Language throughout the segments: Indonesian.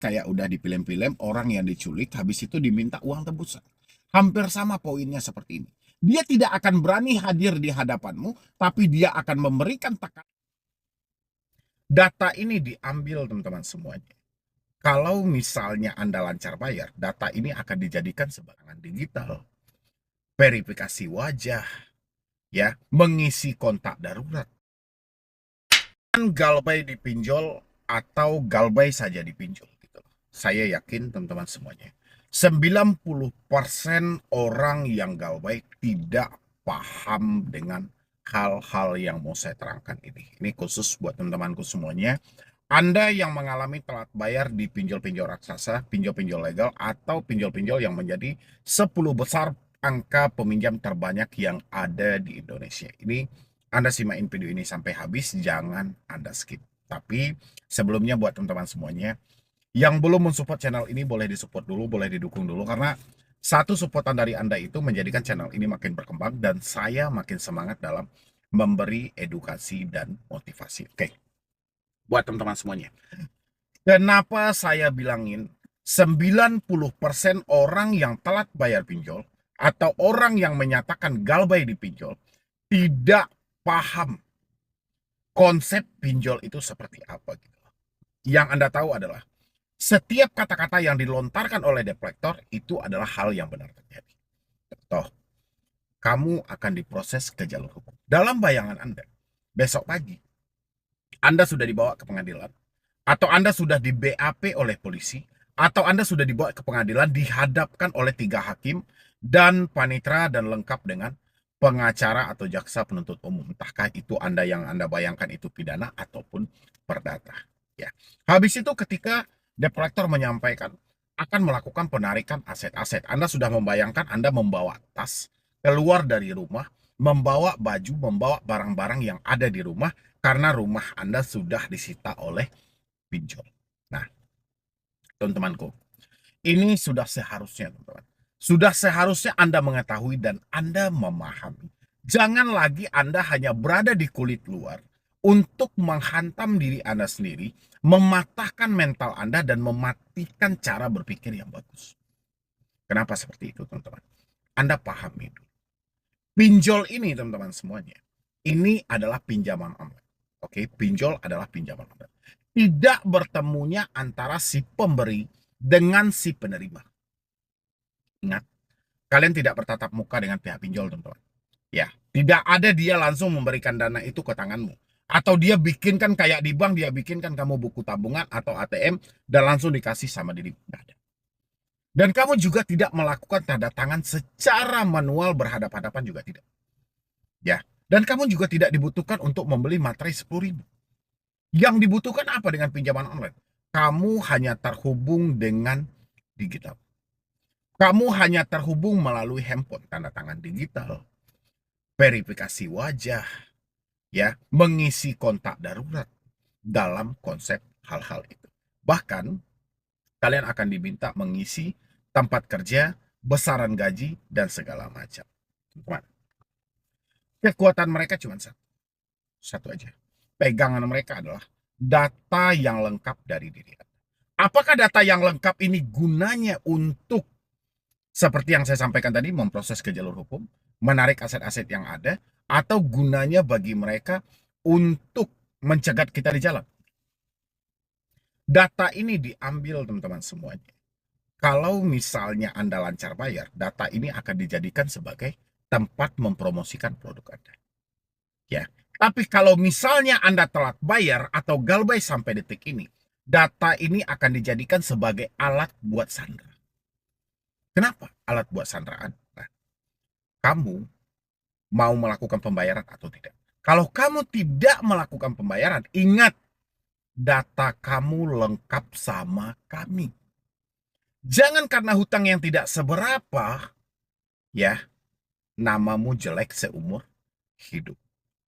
kayak udah di film-film orang yang diculik habis itu diminta uang tebusan. Hampir sama poinnya seperti ini. Dia tidak akan berani hadir di hadapanmu, tapi dia akan memberikan tekanan. Data ini diambil teman-teman semuanya. Kalau misalnya Anda lancar bayar, data ini akan dijadikan sebagai digital, verifikasi wajah, ya, mengisi kontak darurat. Galbay dipinjol atau galbay saja dipinjol gitu. Saya yakin teman-teman semuanya 90% orang yang galbay tidak paham dengan hal-hal yang mau saya terangkan ini. Ini khusus buat teman-temanku semuanya. Anda yang mengalami telat bayar di pinjol-pinjol raksasa, pinjol-pinjol legal, atau pinjol-pinjol yang menjadi 10 besar angka peminjam terbanyak yang ada di Indonesia. Ini Anda simakin video ini sampai habis, jangan Anda skip. Tapi sebelumnya buat teman-teman semuanya, yang belum mensupport channel ini boleh disupport dulu, boleh didukung dulu, karena satu supportan dari Anda itu menjadikan channel ini makin berkembang dan saya makin semangat dalam memberi edukasi dan motivasi. Oke, buat teman-teman semuanya, kenapa saya bilangin 90% orang yang telat bayar pinjol atau orang yang menyatakan galbay di pinjol tidak paham konsep pinjol itu seperti apa gitu. Yang Anda tahu adalah setiap kata-kata yang dilontarkan oleh debt collector itu adalah hal yang benar terjadi. Contoh, kamu akan diproses ke jalur hukum. Dalam bayangan Anda, besok pagi Anda sudah dibawa ke pengadilan, atau Anda sudah di BAP oleh polisi, atau Anda sudah dibawa ke pengadilan dihadapkan oleh 3 hakim dan panitera dan lengkap dengan pengacara atau jaksa penuntut umum. Entahkah itu Anda yang Anda bayangkan itu pidana ataupun perdata. Ya. Habis itu ketika debt collector menyampaikan akan melakukan penarikan aset-aset. Anda sudah membayangkan Anda membawa tas keluar dari rumah, membawa baju, membawa barang-barang yang ada di rumah karena rumah Anda sudah disita oleh pinjol. Nah, teman-temanku, ini sudah seharusnya, teman-teman. Sudah seharusnya Anda mengetahui dan Anda memahami. Jangan lagi Anda hanya berada di kulit luar untuk menghantam diri Anda sendiri, mematahkan mental Anda dan mematikan cara berpikir yang bagus. Kenapa seperti itu, teman-teman? Anda pahami dulu. Pinjol ini, teman-teman semuanya, ini adalah pinjaman online. Oke, pinjol adalah pinjaman online. Tidak bertemunya antara si pemberi dengan si penerima. Ingat, kalian tidak bertatap muka dengan pihak pinjol, teman-teman. Ya, tidak ada dia langsung memberikan dana itu ke tanganmu. Atau dia bikinkan kayak di bank, dia bikinkan kamu buku tabungan atau ATM dan langsung dikasih sama diri. Tidak ada. Dan kamu juga tidak melakukan tanda tangan secara manual berhadapan-hadapan juga tidak. Ya, dan kamu juga tidak dibutuhkan untuk membeli materai 10.000. Yang dibutuhkan apa dengan pinjaman online? Kamu hanya terhubung dengan digital. Kamu hanya terhubung melalui handphone, tanda tangan digital, verifikasi wajah, ya, mengisi kontak darurat dalam konsep hal-hal itu. Bahkan kalian akan diminta mengisi tempat kerja, besaran gaji, dan segala macam. Teman, kekuatan mereka cuma satu aja. Pegangan mereka adalah data yang lengkap dari diri Anda. Apakah data yang lengkap ini gunanya untuk seperti yang saya sampaikan tadi, memproses ke jalur hukum, menarik aset-aset yang ada, atau gunanya bagi mereka untuk mencegat kita di jalan? Data ini diambil teman-teman semuanya. Kalau misalnya Anda lancar bayar, data ini akan dijadikan sebagai tempat mempromosikan produk Anda. Ya, tapi kalau misalnya Anda telat bayar atau galbay sampai detik ini, data ini akan dijadikan sebagai alat buat sandera. Kenapa alat buat sanderaan? Nah, kamu mau melakukan pembayaran atau tidak? Kalau kamu tidak melakukan pembayaran, ingat, data kamu lengkap sama kami. Jangan karena hutang yang tidak seberapa, ya, namamu jelek seumur hidup.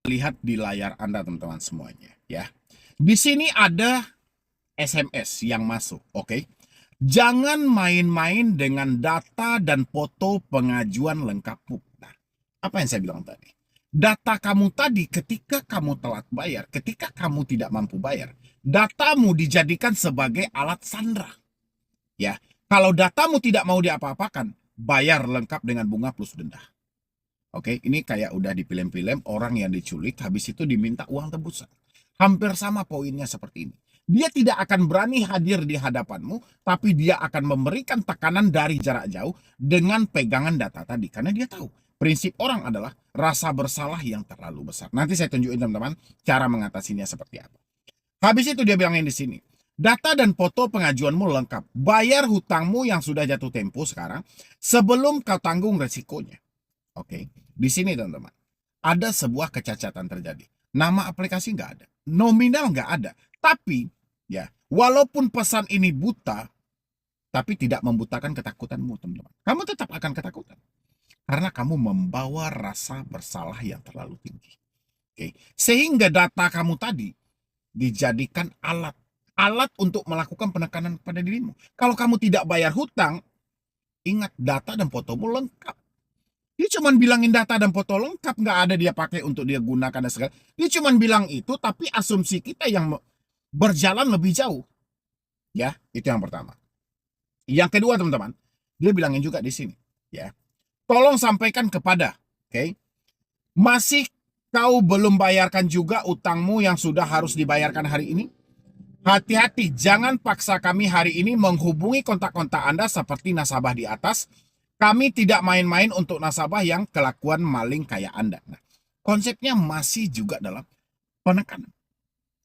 Lihat di layar Anda, teman-teman semuanya, ya. Di sini ada SMS yang masuk, oke? Jangan main-main dengan data dan foto pengajuan lengkapmu. Nah, apa yang saya bilang tadi? Data kamu tadi ketika kamu telat bayar, ketika kamu tidak mampu bayar, datamu dijadikan sebagai alat sandera. Ya, kalau datamu tidak mau diapa-apakan, bayar lengkap dengan bunga plus denda. Oke, ini kayak udah di film-film orang yang diculik, habis itu diminta uang tebusan. Hampir sama poinnya seperti ini. Dia tidak akan berani hadir di hadapanmu, tapi dia akan memberikan tekanan dari jarak jauh dengan pegangan data tadi. Karena dia tahu, prinsip orang adalah rasa bersalah yang terlalu besar. Nanti saya tunjukin teman-teman cara mengatasinya seperti apa. Habis itu dia bilangin di sini, data dan foto pengajuanmu lengkap. Bayar hutangmu yang sudah jatuh tempo sekarang sebelum kau tanggung resikonya. Oke, di sini teman-teman, ada sebuah kecacatan terjadi. Nama aplikasi nggak ada, nominal nggak ada. Tapi, ya, walaupun pesan ini buta, tapi tidak membutakan ketakutanmu, teman-teman. Kamu tetap akan ketakutan. Karena kamu membawa rasa bersalah yang terlalu tinggi. Oke, sehingga data kamu tadi dijadikan alat. Alat untuk melakukan penekanan pada dirimu. Kalau kamu tidak bayar hutang, ingat data dan fotomu lengkap. Dia cuma bilangin data dan foto lengkap, nggak ada dia pakai untuk dia gunakan dan segala. Dia cuma bilang itu, tapi asumsi kita yang berjalan lebih jauh. Ya, itu yang pertama. Yang kedua teman-teman, dia bilangin juga di sini. Ya, tolong sampaikan kepada, oke, masih kau belum bayarkan juga utangmu yang sudah harus dibayarkan hari ini? Hati-hati, jangan paksa kami hari ini menghubungi kontak-kontak Anda seperti nasabah di atas. Kami tidak main-main untuk nasabah yang kelakuan maling kayak Anda. Nah, konsepnya masih juga dalam penekanan.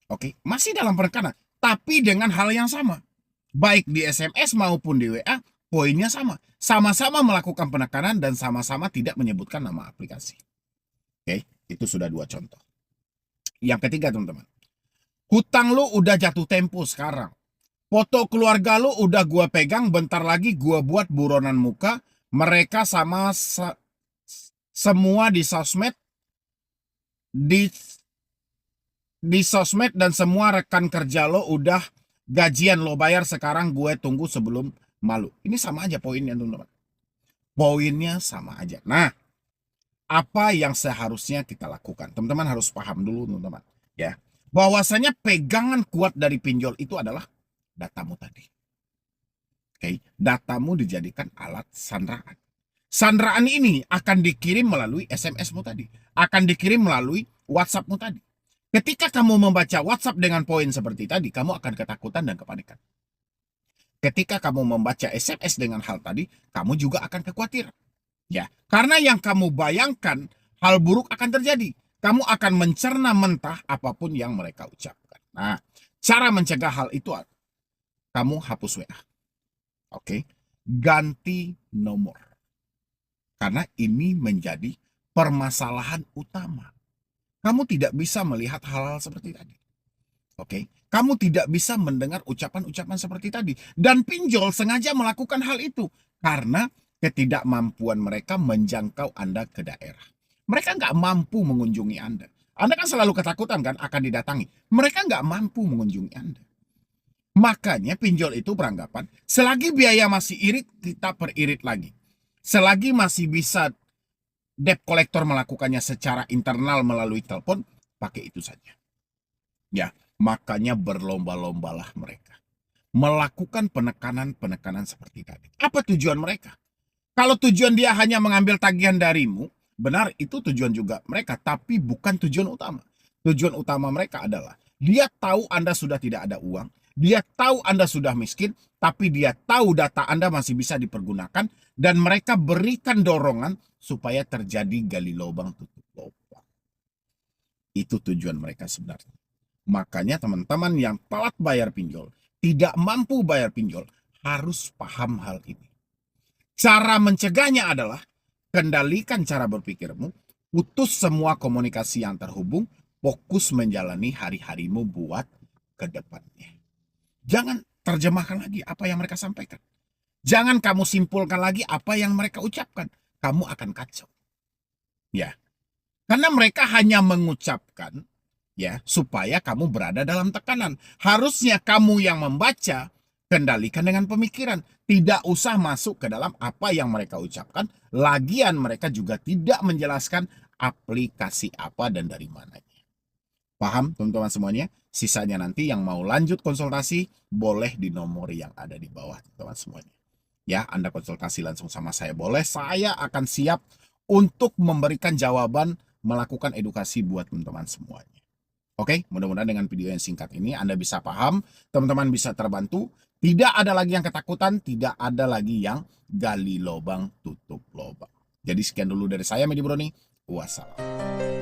Oke, masih dalam penekanan, tapi dengan hal yang sama. Baik di SMS maupun di WA, poinnya sama. Sama-sama melakukan penekanan dan sama-sama tidak menyebutkan nama aplikasi. Oke, itu sudah dua contoh. Yang ketiga teman-teman, hutang lu udah jatuh tempo sekarang. Foto keluarga lu udah gua pegang, bentar lagi gua buat buronan muka. Mereka sama semua di sosmed, di sosmed dan semua rekan kerja lo udah gajian lo bayar sekarang, gue tunggu sebelum malu. Ini sama aja poinnya teman-teman. Poinnya sama aja. Nah, apa yang seharusnya kita lakukan? Teman-teman harus paham dulu teman-teman. Ya, bahwasanya pegangan kuat dari pinjol itu adalah datamu tadi. Oke, datamu dijadikan alat sandraan. Sandraan ini akan dikirim melalui SMS-mu tadi. Akan dikirim melalui WhatsApp-mu tadi. Ketika kamu membaca WhatsApp dengan poin seperti tadi, kamu akan ketakutan dan kepanikan. Ketika kamu membaca SMS dengan hal tadi, kamu juga akan kekhawatiran. Ya, karena yang kamu bayangkan, hal buruk akan terjadi. Kamu akan mencerna mentah apapun yang mereka ucapkan. Nah, cara mencegah hal itu, kamu hapus WA. Oke, ganti nomor. Karena ini menjadi permasalahan utama. Kamu tidak bisa melihat hal-hal seperti tadi. Oke, kamu tidak bisa mendengar ucapan-ucapan seperti tadi. Dan pinjol sengaja melakukan hal itu karena ketidakmampuan mereka menjangkau Anda ke daerah. Mereka nggak mampu mengunjungi Anda. Anda kan selalu ketakutan kan akan didatangi. Mereka nggak mampu mengunjungi Anda. Makanya pinjol itu beranggapan, selagi biaya masih irit, kita peririt lagi. Selagi masih bisa debt collector melakukannya secara internal melalui telepon, pakai itu saja. Ya, makanya berlomba-lombalah mereka. Melakukan penekanan-penekanan seperti tadi. Apa tujuan mereka? Kalau tujuan dia hanya mengambil tagihan darimu, benar itu tujuan juga mereka, tapi bukan tujuan utama. Tujuan utama mereka adalah, dia tahu Anda sudah tidak ada uang, dia tahu Anda sudah miskin, tapi dia tahu data Anda masih bisa dipergunakan, dan mereka berikan dorongan supaya terjadi gali lubang tutup lubang. Itu tujuan mereka sebenarnya. Makanya teman-teman yang telat bayar pinjol, tidak mampu bayar pinjol, harus paham hal ini. Cara mencegahnya adalah, kendalikan cara berpikirmu, putus semua komunikasi yang terhubung, fokus menjalani hari-harimu buat ke depannya. Jangan terjemahkan lagi apa yang mereka sampaikan. Jangan kamu simpulkan lagi apa yang mereka ucapkan. Kamu akan kacau. Ya. Karena mereka hanya mengucapkan ya supaya kamu berada dalam tekanan. Harusnya kamu yang membaca, kendalikan dengan pemikiran. Tidak usah masuk ke dalam apa yang mereka ucapkan. Lagian mereka juga tidak menjelaskan aplikasi apa dan dari mananya. Paham teman-teman semuanya? Sisanya nanti yang mau lanjut konsultasi boleh di nomor yang ada di bawah teman-teman semuanya. Ya, Anda konsultasi langsung sama saya boleh. Saya akan siap untuk memberikan jawaban, melakukan edukasi buat teman-teman semuanya. Oke, mudah-mudahan dengan video yang singkat ini Anda bisa paham, teman-teman bisa terbantu. Tidak ada lagi yang ketakutan, tidak ada lagi yang gali lubang, tutup lubang. Jadi sekian dulu dari saya, Medi Broni. Wassalam.